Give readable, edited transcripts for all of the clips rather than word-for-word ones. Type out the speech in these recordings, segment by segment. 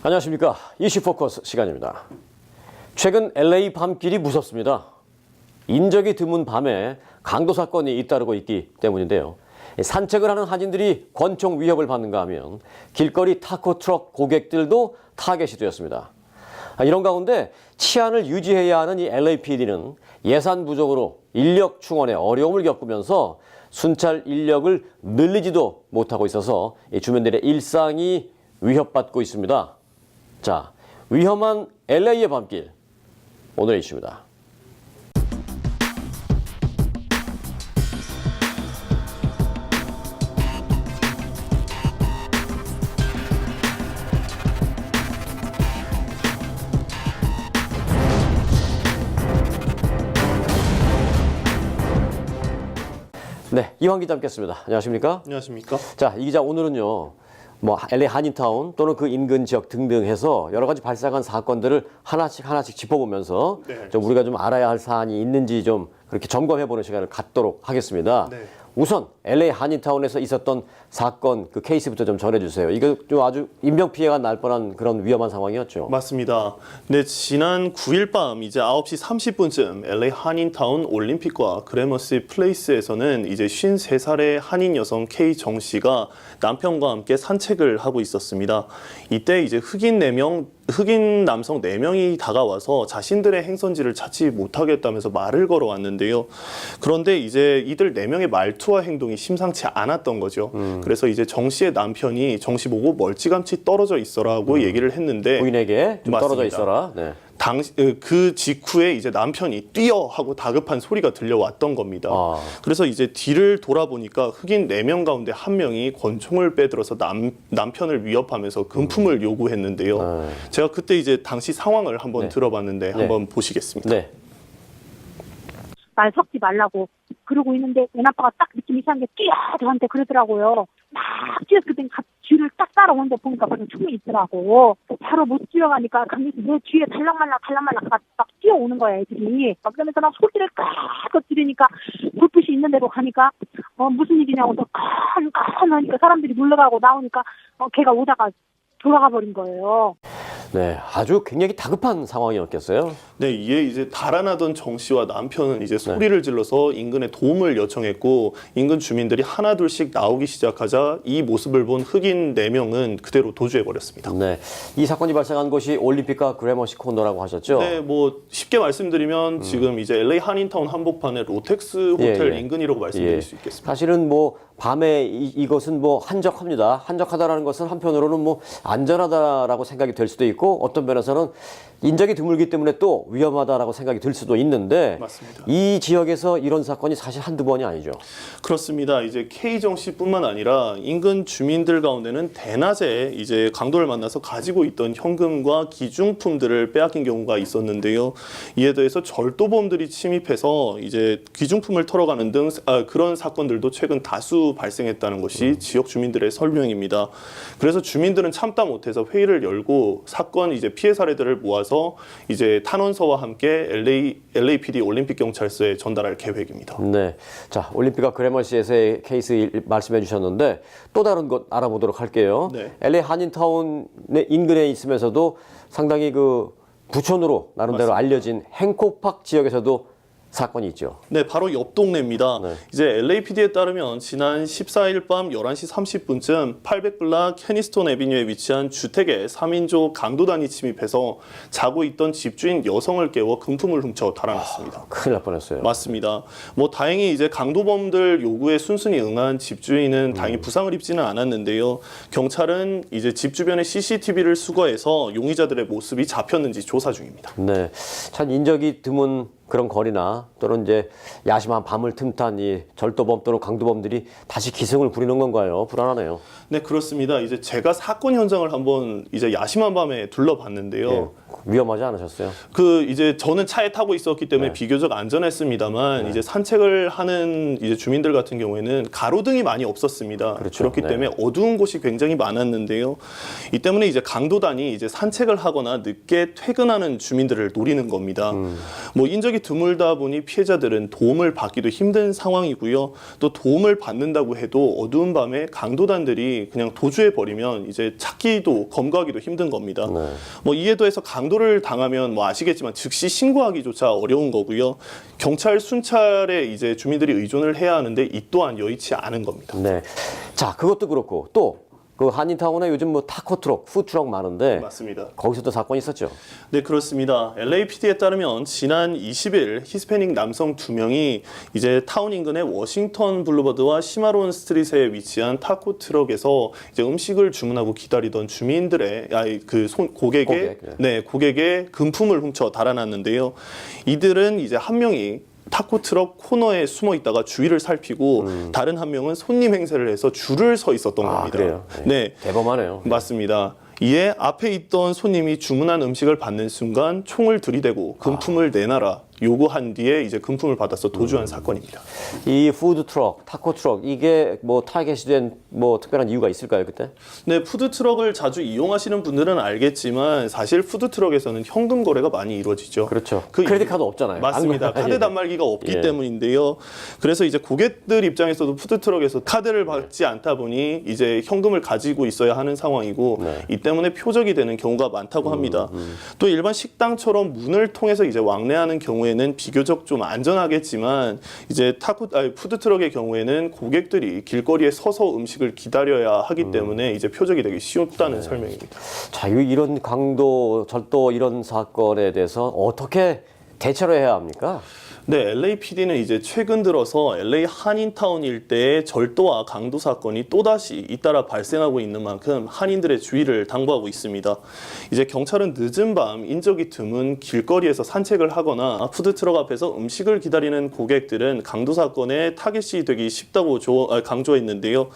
안녕하십니까. 이슈포커스 시간입니다. 최근 LA 밤길이 무섭습니다. 인적이 드문 밤에 강도 사건이 잇따르고 있기 때문인데요. 산책을 하는 한인들이 권총 위협을 받는가 하면 길거리 타코 트럭 고객들도 타겟이 되었습니다. 이런 가운데 치안을 유지해야 하는 이 LAPD는 예산 부족으로 인력 충원에 어려움을 겪으면서 순찰 인력을 늘리지도 못하고 있어서 주민들의 일상이 위협받고 있습니다. 자, 위험한 LA의 밤길, 오늘의 이슈입니다. 네, 이황 기자 함께했습니다. 안녕하십니까? 안녕하십니까? 자, 이 기자 오늘은요, LA 한인타운 또는 그 인근 지역 등등 해서 여러 가지 발생한 사건들을 하나씩 짚어보면서 네, 좀 우리가 좀 알아야 할 사안이 있는지 좀 그렇게 점검해보는 시간을 갖도록 하겠습니다. 네. 우선 LA 한인타운에서 있었던 사건 그 케이스부터 좀 전해주세요. 이거 좀 아주 인명 피해가 날 뻔한 그런 위험한 상황이었죠. 맞습니다. 네, 지난 9일 밤 이제 9시 30분쯤 LA 한인타운 올림픽과 그래머시 플레이스에서는 이제 53살의 한인 여성 K 정 씨가 남편과 함께 산책을 하고 있었습니다. 이때 이제 흑인 남성 4명이 다가와서 자신들의 행선지를 찾지 못하겠다면서 말을 걸어왔는데요. 그런데 이제 이들 4명의 말투와 행동이 심상치 않았던 거죠. 그래서 이제 정 씨의 남편이 정 씨 보고 멀찌감치 떨어져 있어라고 얘기를 했는데 부인에게 좀 떨어져 맞습니다. 있어라. 네. 그 직후에 이제 남편이 뛰어 하고 다급한 소리가 들려왔던 겁니다. 그래서 이제 뒤를 돌아보니까 흑인 4명 가운데 1명이 권총을 빼들어서 남편을 위협하면서 금품을 요구했는데요. 제가 그때 이제 당시 상황을 한번 들어봤는데 한번 보시겠습니다. 네. 말 섞지 말라고 그러고 있는데 애 아빠가 딱 느낌이 이상한 게 뛰어 저한테 그러더라고요. 막 뛰어서 그때 뒤를 딱 따라오는데 보니까 무슨 총이 있더라고. 바로 못 뛰어가니까 강에서 내 뒤에 달랑말랑 막 뛰어오는 거야 애들이. 막 그러면서 막 소리를 깍깍 들으니까 불빛이 있는 데로 가니까 무슨 일이냐고 또 하니까 사람들이 물러가고 나오니까 걔가 오다가 돌아가 버린 거예요. 네, 아주 굉장히 다급한 상황이었겠어요. 네, 이에 이제 달아나던 정 씨와 남편은 이제 소리를 질러서 인근에 도움을 요청했고 인근 주민들이 하나둘씩 나오기 시작하자 이 모습을 본 흑인 4명은 그대로 도주해 버렸습니다. 네, 이 사건이 발생한 곳이 올림픽과 그래머시 코너라고 하셨죠? 네, 뭐 쉽게 말씀드리면 지금 이제 LA 한인타운 한복판의 로텍스 호텔 인근이라고 말씀드릴 수 있겠습니다. 사실은 뭐 밤에 이것은 뭐 한적합니다. 한적하다라는 것은 한편으로는 뭐 안전하다라고 생각이 될 수도 있고 어떤 면에서는 인적이 드물기 때문에 또 위험하다라고 생각이 들 수도 있는데 맞습니다. 이 지역에서 이런 사건이 사실 한두 번이 아니죠. 그렇습니다. 이제 K정 씨뿐만 아니라 인근 주민들 가운데는 대낮에 이제 강도를 만나서 가지고 있던 현금과 귀중품들을 빼앗긴 경우가 있었는데요. 이에 대해서 절도범들이 침입해서 이제 귀중품을 털어가는 등 그런 사건들도 최근 다수 발생했다는 것이 지역 주민들의 설명입니다. 그래서 주민들은 참다 못해서 회의를 열고 사건 이제 피해 사례들을 모아서 이제 탄원서와 함께 LAPD 올림픽 경찰서에 전달할 계획입니다. 네, 자 올림픽과 그래머시에서의 케이스 말씀해 주셨는데 또 다른 것 알아보도록 할게요. 네. LA 한인타운의 인근에 있으면서도 상당히 그 부촌으로 나름대로 맞습니다. 알려진 행코팍 지역에서도 사건이 있죠. 네, 바로 옆 동네입니다. 네. 이제 LAPD에 따르면 지난 14일 밤 11시 30분쯤 800블락 케니스톤 애비뉴에 위치한 주택에 3인조 강도단이 침입해서 자고 있던 집주인 여성을 깨워 금품을 훔쳐 달아났습니다. 큰일 날 뻔했어요. 맞습니다. 뭐 다행히 이제 강도범들 요구에 순순히 응한 집주인은 다행히 부상을 입지는 않았는데요. 경찰은 이제 집 주변의 CCTV를 수거해서 용의자들의 모습이 잡혔는지 조사 중입니다. 네, 참 인적이 드문 그런 거리나 또는 이제 야심한 밤을 틈탄 이 절도범 또는 강도범들이 다시 기승을 부리는 건가요? 불안하네요. 네, 그렇습니다. 이제 제가 사건 현장을 한번 이제 야심한 밤에 둘러봤는데요. 위험하지 않으셨어요? 그 이제 저는 차에 타고 있었기 때문에 네. 비교적 안전했습니다만 이제 산책을 하는 이제 주민들 같은 경우에는 가로등이 많이 없었습니다. 그렇죠. 그렇기 네. 때문에 어두운 곳이 굉장히 많았는데요. 이 때문에 이제 강도단이 이제 산책을 하거나 늦게 퇴근하는 주민들을 노리는 겁니다. 뭐 인적이 드물다 보니 피해자들은 도움을 받기도 힘든 상황이고요. 또 도움을 받는다고 해도 어두운 밤에 강도단들이 그냥 도주해 버리면 이제 찾기도 검거하기도 힘든 겁니다. 네. 뭐 이에 더해서 강도를 당하면 뭐 아시겠지만 즉시 신고하기조차 어려운 거고요. 경찰 순찰에 이제 주민들이 의존을 해야 하는데 이 또한 여의치 않은 겁니다. 네. 자, 그것도 그렇고 또 그 한인타운에 요즘 뭐 타코트럭, 푸드트럭 많은데 맞습니다. 거기서도 사건이 있었죠. 네, 그렇습니다. LAPD에 따르면 지난 20일 히스패닉 남성 2명이 이제 타운 인근의 워싱턴 블루버드와 시마론 스트릿에 위치한 타코 트럭에서 이제 음식을 주문하고 기다리던 주민들의 고객의 고객의 금품을 훔쳐 달아났는데요. 이들은 이제 한 명이 타코 트럭 코너에 숨어 있다가 주위를 살피고 다른 한 명은 손님 행세를 해서 줄을 서 있었던 겁니다. 그래요? 네. 대범하네요. 맞습니다. 이에 앞에 있던 손님이 주문한 음식을 받는 순간 총을 들이대고 금품을 내놔라 요구한 뒤에 이제 금품을 받아서 도주한 사건입니다. 이 푸드트럭, 타코트럭 이게 뭐 타겟이 된 뭐 특별한 이유가 있을까요, 그때? 네, 푸드트럭을 자주 이용하시는 분들은 알겠지만 사실 푸드트럭에서는 현금 거래가 많이 이루어지죠. 그렇죠. 그 크레딧 카드 없잖아요. 맞습니다. 안- 카드 단말기가 없기 예. 때문인데요. 그래서 이제 고객들 입장에서도 푸드트럭에서 카드를 받지 않다 보니 이제 현금을 가지고 있어야 하는 상황이고 네. 이 때문에 표적이 되는 경우가 많다고 합니다. 또 일반 식당처럼 문을 통해서 이제 왕래하는 경우에는 비교적 좀 안전하겠지만 이제 푸드트럭의 경우에는 고객들이 길거리에 서서 음식을 기다려야 하기 때문에 이제 표적이 되기 쉽다는 설명입니다. 자, 이런 강도, 절도 이런 사건에 대해서 어떻게 대처를 해야 합니까? 네, LAPD는 이제 최근 들어서 LA 한인타운 일대의 절도와 강도 사건이 또다시 잇따라 발생하고 있는 만큼 한인들의 주의를 당부하고 있습니다. 이제 경찰은 늦은 밤 인적이 드문 길거리에서 산책을 하거나 푸드트럭 앞에서 음식을 기다리는 고객들은 강도 사건의 타겟이 되기 쉽다고 강조했는데요.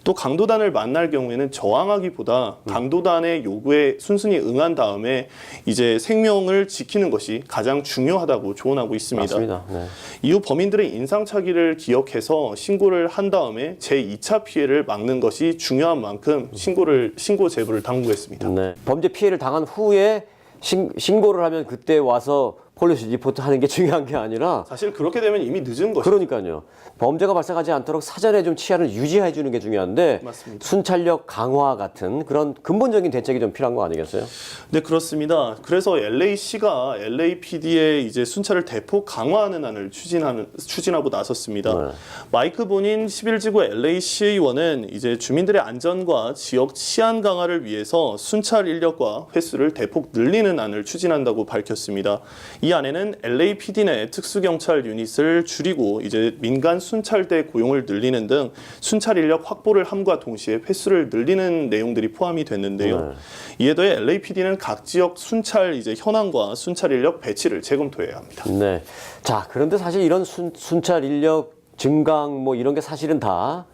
또 강도단을 만날 경우에는 저항하기보다 강도단의 요구에 순순히 응한 다음에 이제 생명을 지키는 것이 가장 중요하다고 조언하고 있습니다. 맞습니다. 네. 이후 범인들의 인상착의를 기억해서 신고를 한 다음에 제2차 피해를 막는 것이 중요한 만큼 신고 제보를 당부했습니다. 네. 범죄 피해를 당한 후에 신고를 하면 그때 와서 폴리스 리포트 하는 게 중요한 게 아니라 사실 그렇게 되면 이미 늦은 것이죠. 그러니까요. 범죄가 발생하지 않도록 사전에 좀 치안을 유지해 주는 게 중요한데 맞습니다. 순찰력 강화 같은 그런 근본적인 대책이 좀 필요한 거 아니겠어요? 네, 그렇습니다. 그래서 LA시가 LAPD의 이제 순찰을 대폭 강화하는 안을 추진하고 나섰습니다. 네. 마이크 본인 11지구 LA 시의원은 이제 주민들의 안전과 지역 치안 강화를 위해서 순찰 인력과 횟수를 대폭 늘리는 안을 추진한다고 밝혔습니다. 이 안에는 LAPD 내 특수경찰 유닛을 줄이고 이제 민간 순찰대 고용을 늘리는 등 순찰 인력 확보를 함과 동시에 횟수를 늘리는 내용들이 포함이 됐는데요. 이에 더해 LAPD는 각 지역 순찰 이제 현황과 순찰 인력 배치를 재검토해야 합니다. 네. 자, 그런데 사실 이런 순찰 인력 증강 뭐 이런 게 사실은 다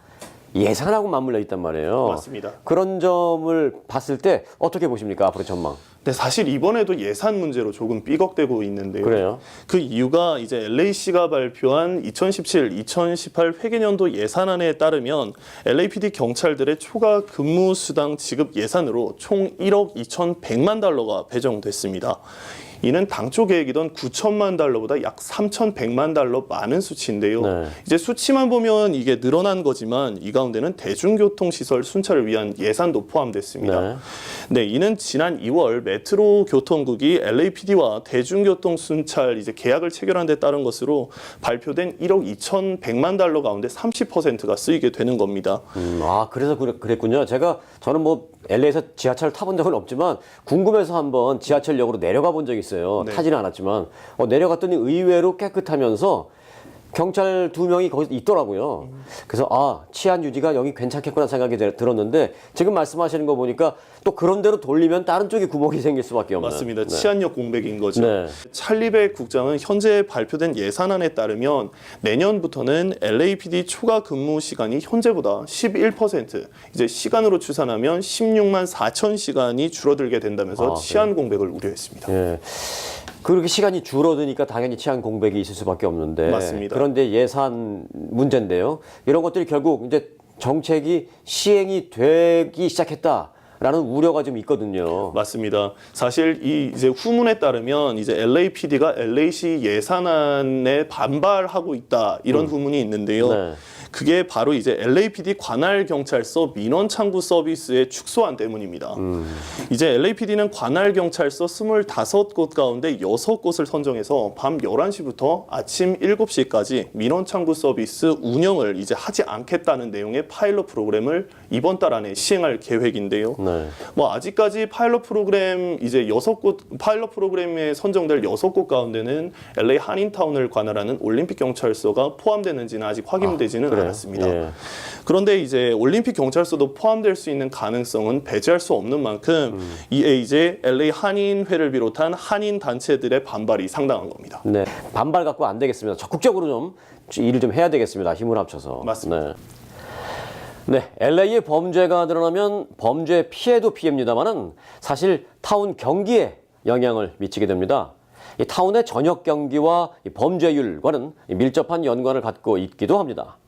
예산하고 맞물려 있단 말이에요. 맞습니다. 그런 점을 봤을 때 어떻게 보십니까? 앞으로 전망. 네, 사실 이번에도 예산 문제로 조금 삐걱대고 있는데요. 그래요? 그 이유가 이제 LA시가 발표한 2017-2018 회계년도 예산안에 따르면 LAPD 경찰들의 초과 근무 수당 지급 예산으로 총 1억 2,100만 달러가 배정됐습니다. 이는 당초 계획이던 9천만 달러보다 약 3,100만 달러 많은 수치인데요. 네. 이제 수치만 보면 이게 늘어난 거지만 이 가운데는 대중교통시설 순찰을 위한 예산도 포함됐습니다. 네, 이는 지난 2월 메트로 교통국이 LAPD와 대중교통 순찰 이제 계약을 체결한 데 따른 것으로 발표된 1억 2,100만 달러 가운데 30%가 쓰이게 되는 겁니다. 그래서 그랬군요. 저는 뭐 LA에서 지하철을 타본 적은 없지만 궁금해서 한번 지하철역으로 내려가 본 적이 있어요. 네. 타지는 않았지만 내려갔더니 의외로 깨끗하면서 경찰 2명이 거기서 있더라고요. 그래서 치안 유지가 여기 괜찮겠구나 생각이 들었는데 지금 말씀하시는 거 보니까 또 그런 대로 돌리면 다른 쪽에 구멍이 생길 수밖에 없는. 맞습니다. 네. 치안력 공백인 거죠. 네. 찰리백 국장은 현재 발표된 예산안에 따르면 내년부터는 LAPD 초과 근무 시간이 현재보다 11% 이제 시간으로 추산하면 16만 4천 시간이 줄어들게 된다면서 치안 공백을 우려했습니다. 예. 그렇게 시간이 줄어드니까 당연히 치안 공백이 있을 수밖에 없는데. 맞습니다. 그런데 예산 문제인데요. 이런 것들이 결국 이제 정책이 시행이 되기 시작했다라는 우려가 좀 있거든요. 맞습니다. 사실 이 이제 후문에 따르면 이제 LAPD가 LA시 예산안에 반발하고 있다 이런 후문이 있는데요. 네. 그게 바로 이제 LAPD 관할 경찰서 민원 창구 서비스의 축소안 때문입니다. 이제 LAPD는 관할 경찰서 25곳 가운데 6곳을 선정해서 밤 11시부터 아침 7시까지 민원 창구 서비스 운영을 이제 하지 않겠다는 내용의 파일럿 프로그램을 이번 달 안에 시행할 계획인데요. 네. 뭐 아직까지 파일럿 프로그램 이제 6곳 파일럿 프로그램에 선정될 6곳 가운데는 LA 한인타운을 관할하는 올림픽 경찰서가 포함되는지는 아직 확인되지는 그래요? 않았습니다. 예. 그런데 이제 올림픽 경찰서도 포함될 수 있는 가능성은 배제할 수 없는 만큼 이에 이제 LA 한인회를 비롯한 한인 단체들의 반발이 상당한 겁니다. 네. 반발 갖고 안 되겠습니다. 적극적으로 좀 일을 좀 해야 되겠습니다. 힘을 합쳐서. 맞습니다. 네, LA의 범죄가 늘어나면 범죄 피해도 피해입니다만은 사실 타운 경기에 영향을 미치게 됩니다. 이 타운의 저녁 경기와 이 범죄율과는 밀접한 연관을 갖고 있기도 합니다.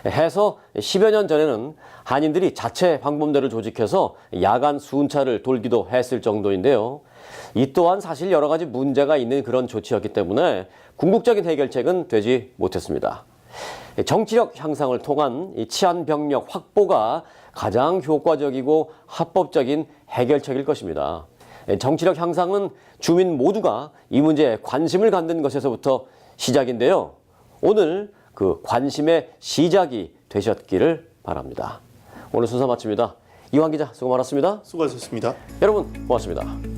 해서 10여 년 전에는 한인들이 자체 방범대를 조직해서 야간 순찰을 돌기도 했을 정도인데요. 이 또한 사실 여러 가지 문제가 있는 그런 조치였기 때문에 궁극적인 해결책은 되지 못했습니다. 정치력 향상을 통한 이 치안 병력 확보가 가장 효과적이고 합법적인 해결책일 것입니다. 정치력 향상은 주민 모두가 이 문제에 관심을 갖는 것에서부터 시작인데요. 오늘 그 관심의 시작이 되셨기를 바랍니다. 오늘 순서 마칩니다. 이완 기자 수고 많았습니다. 수고하셨습니다. 여러분 고맙습니다.